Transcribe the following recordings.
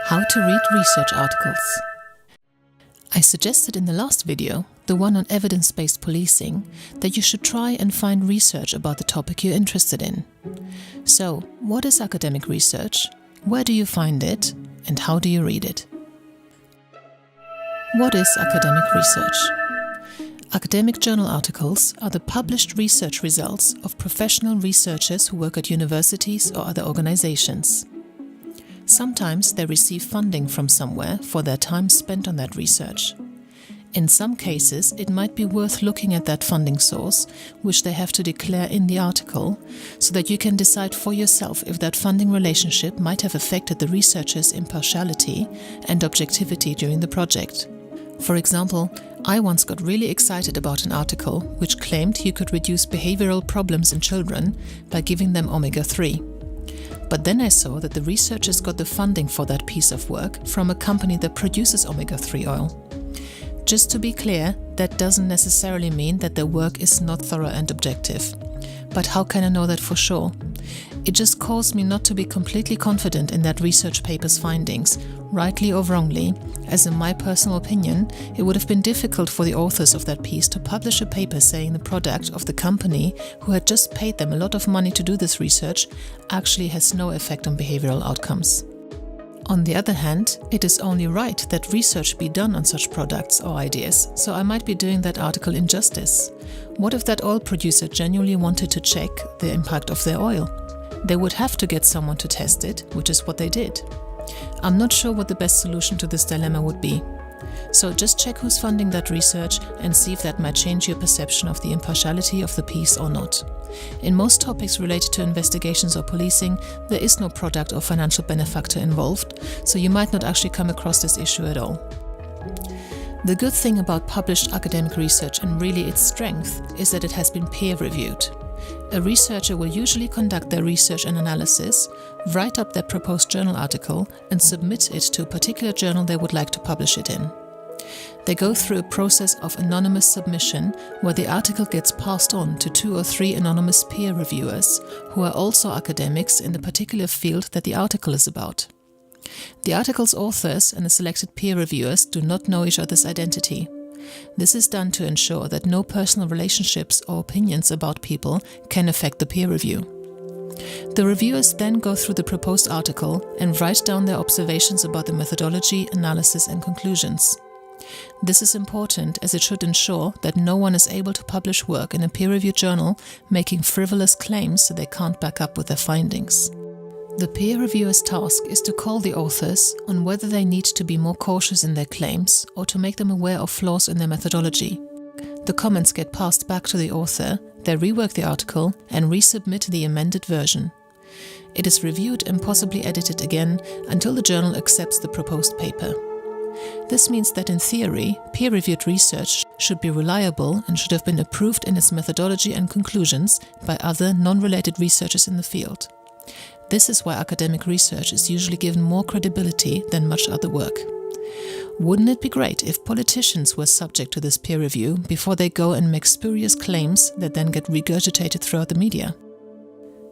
How to read research articles. I suggested in the last video, the one on evidence-based policing, that you should try and find research about the topic you're interested in. So, what is academic research? Where do you find it? And how do you read it? What is academic research? Academic journal articles are the published research results of professional researchers who work at universities or other organizations. Sometimes they receive funding from somewhere for their time spent on that research. In some cases, it might be worth looking at that funding source, which they have to declare in the article, so that you can decide for yourself if that funding relationship might have affected the researcher's impartiality and objectivity during the project. For example, I once got really excited about an article which claimed you could reduce behavioral problems in children by giving them omega-3. But then I saw that the researchers got the funding for that piece of work from a company that produces omega-3 oil. Just to be clear, that doesn't necessarily mean that their work is not thorough and objective. But how can I know that for sure? It just caused me not to be completely confident in that research paper's findings, rightly or wrongly, as in my personal opinion, it would have been difficult for the authors of that piece to publish a paper saying the product of the company, who had just paid them a lot of money to do this research, actually has no effect on behavioral outcomes. On the other hand, it is only right that research be done on such products or ideas, so I might be doing that article injustice. What if that oil producer genuinely wanted to check the impact of their oil? They would have to get someone to test it, which is what they did. I'm not sure what the best solution to this dilemma would be. So just check who's funding that research and see if that might change your perception of the impartiality of the piece or not. In most topics related to investigations or policing, there is no product or financial benefactor involved, so you might not actually come across this issue at all. The good thing about published academic research, and really its strength, is that it has been peer-reviewed. A researcher will usually conduct their research and analysis, write up their proposed journal article, and submit it to a particular journal they would like to publish it in. They go through a process of anonymous submission, where the article gets passed on to 2 or 3 anonymous peer reviewers, who are also academics in the particular field that the article is about. The article's authors and the selected peer reviewers do not know each other's identity. This is done to ensure that no personal relationships or opinions about people can affect the peer review. The reviewers then go through the proposed article and write down their observations about the methodology, analysis, and conclusions. This is important, as it should ensure that no one is able to publish work in a peer-reviewed journal making frivolous claims that they can't back up with their findings. The peer reviewer's task is to call the authors on whether they need to be more cautious in their claims or to make them aware of flaws in their methodology. The comments get passed back to the author, they rework the article and resubmit the amended version. It is reviewed and possibly edited again until the journal accepts the proposed paper. This means that in theory, peer-reviewed research should be reliable and should have been approved in its methodology and conclusions by other non-related researchers in the field. This is why academic research is usually given more credibility than much other work. Wouldn't it be great if politicians were subject to this peer review before they go and make spurious claims that then get regurgitated throughout the media?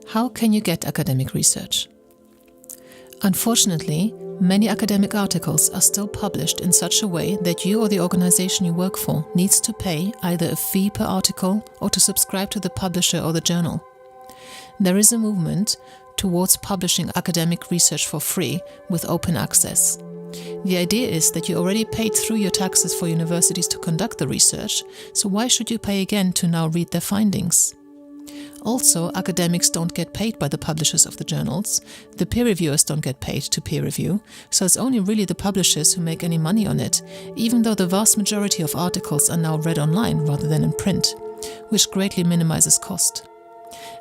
How can you get academic research? Unfortunately, many academic articles are still published in such a way that you or the organization you work for needs to pay either a fee per article or to subscribe to the publisher or the journal. There is a movement towards publishing academic research for free with open access. The idea is that you already paid through your taxes for universities to conduct the research, so why should you pay again to now read their findings? Also, academics don't get paid by the publishers of the journals, the peer reviewers don't get paid to peer review, so it's only really the publishers who make any money on it, even though the vast majority of articles are now read online rather than in print, which greatly minimizes cost.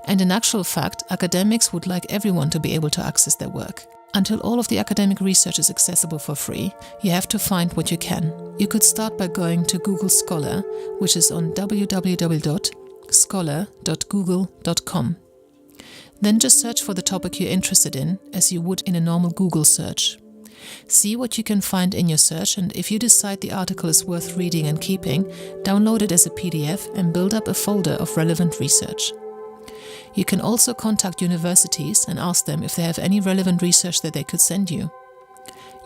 And in actual fact, academics would like everyone to be able to access their work. Until all of the academic research is accessible for free, you have to find what you can. You could start by going to Google Scholar, which is on www.scholar.google.com. Then just search for the topic you're interested in, as you would in a normal Google search. See what you can find in your search, and if you decide the article is worth reading and keeping, download it as a PDF and build up a folder of relevant research. You can also contact universities and ask them if they have any relevant research that they could send you.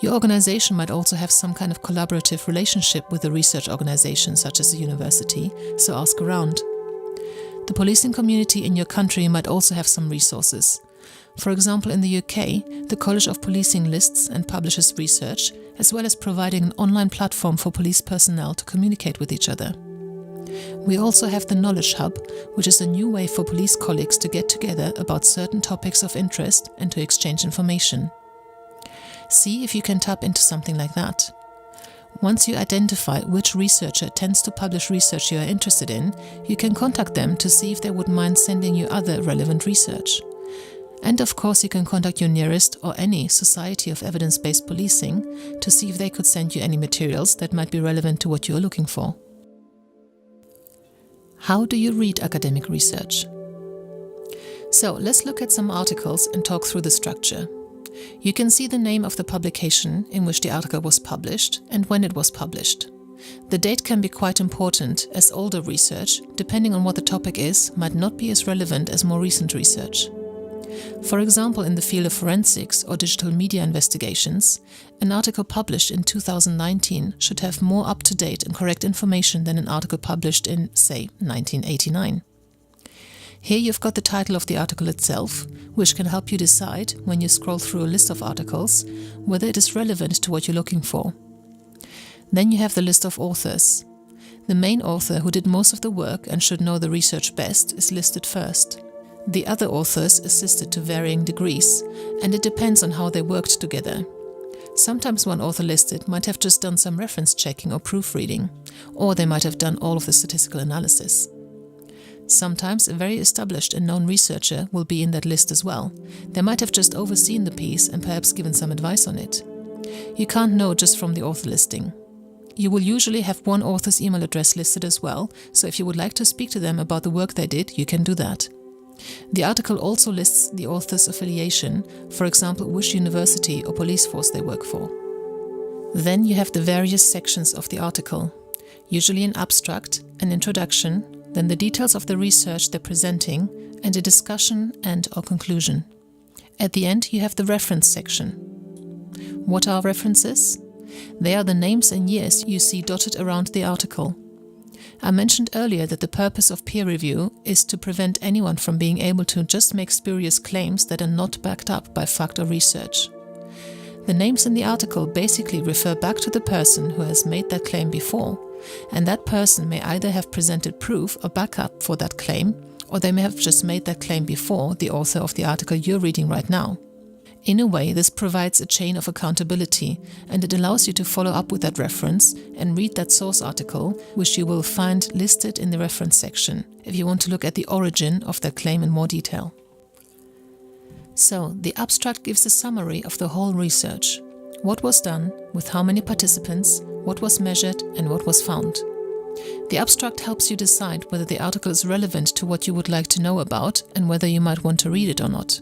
Your organization might also have some kind of collaborative relationship with a research organization such as a university, so ask around. The policing community in your country might also have some resources. For example, in the UK, the College of Policing lists and publishes research, as well as providing an online platform for police personnel to communicate with each other. We also have the Knowledge Hub, which is a new way for police colleagues to get together about certain topics of interest and to exchange information. See if you can tap into something like that. Once you identify which researcher tends to publish research you are interested in, you can contact them to see if they would mind sending you other relevant research. And of course, you can contact your nearest or any Society of Evidence-Based Policing to see if they could send you any materials that might be relevant to what you are looking for. How do you read academic research? So let's look at some articles and talk through the structure. You can see the name of the publication in which the article was published and when it was published. The date can be quite important, as older research, depending on what the topic is, might not be as relevant as more recent research. For example, in the field of forensics or digital media investigations, an article published in 2019 should have more up-to-date and correct information than an article published in, say, 1989. Here you've got the title of the article itself, which can help you decide, when you scroll through a list of articles, whether it is relevant to what you're looking for. Then you have the list of authors. The main author, who did most of the work and should know the research best, is listed first. The other authors assisted to varying degrees, and it depends on how they worked together. Sometimes one author listed might have just done some reference checking or proofreading, or they might have done all of the statistical analysis. Sometimes a very established and known researcher will be in that list as well. They might have just overseen the piece and perhaps given some advice on it. You can't know just from the author listing. You will usually have one author's email address listed as well, so if you would like to speak to them about the work they did, you can do that. The article also lists the author's affiliation, for example, which university or police force they work for. Then you have the various sections of the article, usually an abstract, an introduction, then the details of the research they're presenting, and a discussion and/or conclusion. At the end, you have the reference section. What are references? They are the names and years you see dotted around the article. I mentioned earlier that the purpose of peer review is to prevent anyone from being able to just make spurious claims that are not backed up by fact or research. The names in the article basically refer back to the person who has made that claim before, and that person may either have presented proof or backup for that claim, or they may have just made that claim before the author of the article you're reading right now. In a way, this provides a chain of accountability, and it allows you to follow up with that reference and read that source article, which you will find listed in the reference section, if you want to look at the origin of that claim in more detail. So, the abstract gives a summary of the whole research. What was done, with how many participants, what was measured, and what was found. The abstract helps you decide whether the article is relevant to what you would like to know about and whether you might want to read it or not.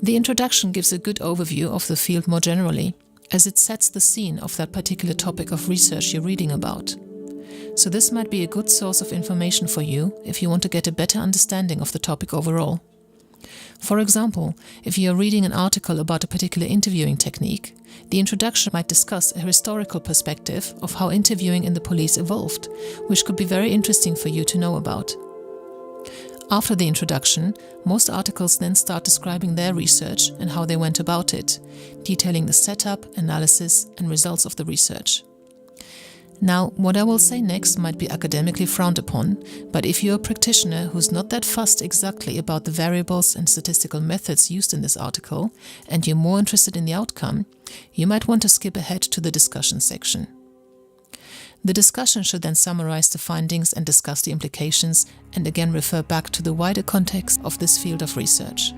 The introduction gives a good overview of the field more generally, as it sets the scene of that particular topic of research you're reading about. So this might be a good source of information for you if you want to get a better understanding of the topic overall. For example, if you are reading an article about a particular interviewing technique, the introduction might discuss a historical perspective of how interviewing in the police evolved, which could be very interesting for you to know about. After the introduction, most articles then start describing their research and how they went about it, detailing the setup, analysis, and results of the research. Now, what I will say next might be academically frowned upon, but if you're a practitioner who's not that fussed exactly about the variables and statistical methods used in this article, and you're more interested in the outcome, you might want to skip ahead to the discussion section. The discussion should then summarize the findings and discuss the implications, and again refer back to the wider context of this field of research.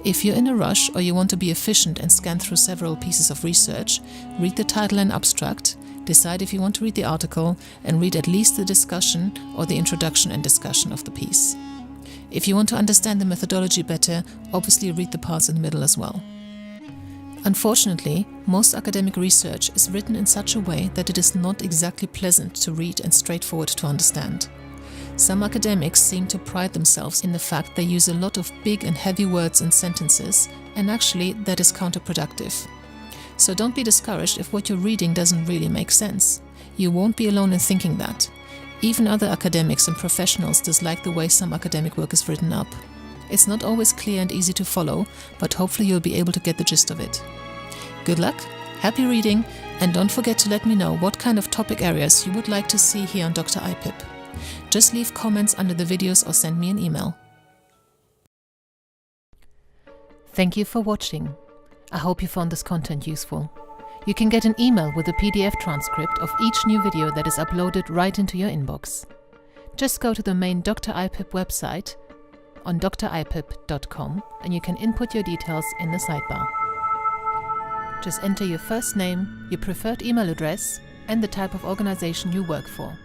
If you're in a rush or you want to be efficient and scan through several pieces of research, read the title and abstract, decide if you want to read the article, and read at least the discussion or the introduction and discussion of the piece. If you want to understand the methodology better, obviously read the parts in the middle as well. Unfortunately, most academic research is written in such a way that it is not exactly pleasant to read and straightforward to understand. Some academics seem to pride themselves in the fact they use a lot of big and heavy words and sentences, and actually that is counterproductive. So don't be discouraged if what you're reading doesn't really make sense. You won't be alone in thinking that. Even other academics and professionals dislike the way some academic work is written up. It's not always clear and easy to follow, but hopefully you'll be able to get the gist of it. Good luck, happy reading, and don't forget to let me know what kind of topic areas you would like to see here on Dr IPIP. Just leave comments under the videos or send me an email. Thank you for watching. I hope you found this content useful. You can get an email with a PDF transcript of each new video that is uploaded right into your inbox. Just go to the main Dr IPIP website on dripip.com and you can input your details in the sidebar. Just enter your first name, your preferred email address, and the type of organization you work for.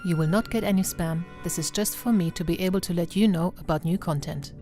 You will not get any spam. This is just for me to be able to let you know about new content.